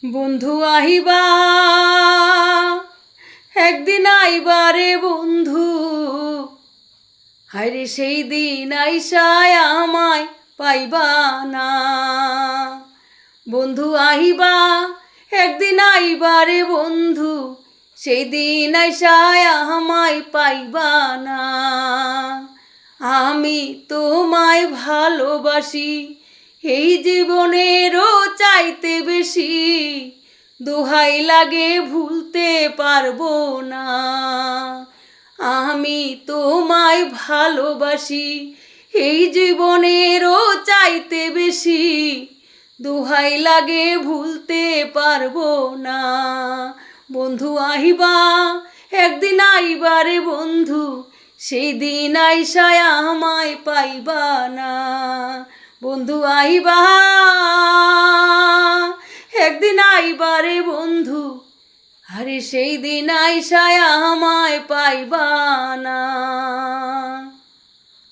বন্ধু আহিবা, একদিন আইবারে বন্ধু। হায়রে সেই দিন আইসায় আমায় পাইবা না। বন্ধু আহিবা, একদিন আইবারে বন্ধু, সেই দিন আইসায় আমায় পাইবা না। আমি তোমায় ভালোবাসি, এই জীবনেরও চাইতে বেশি, দোহাই লাগে ভুলতে পারবো না। আমি তোমায় ভালোবাসি, এই জীবনেরও চাইতে বেশি, দোহাই লাগে ভুলতে পারবো না। বন্ধু আহিবা, একদিন আইবারে বন্ধু, সেই দিন আইসায় আমায় পাইবা না। বন্ধু আহিবা, একদিন আইবারে বন্ধু, আরে সেই দিন আইসায় আমায় পাইবা না।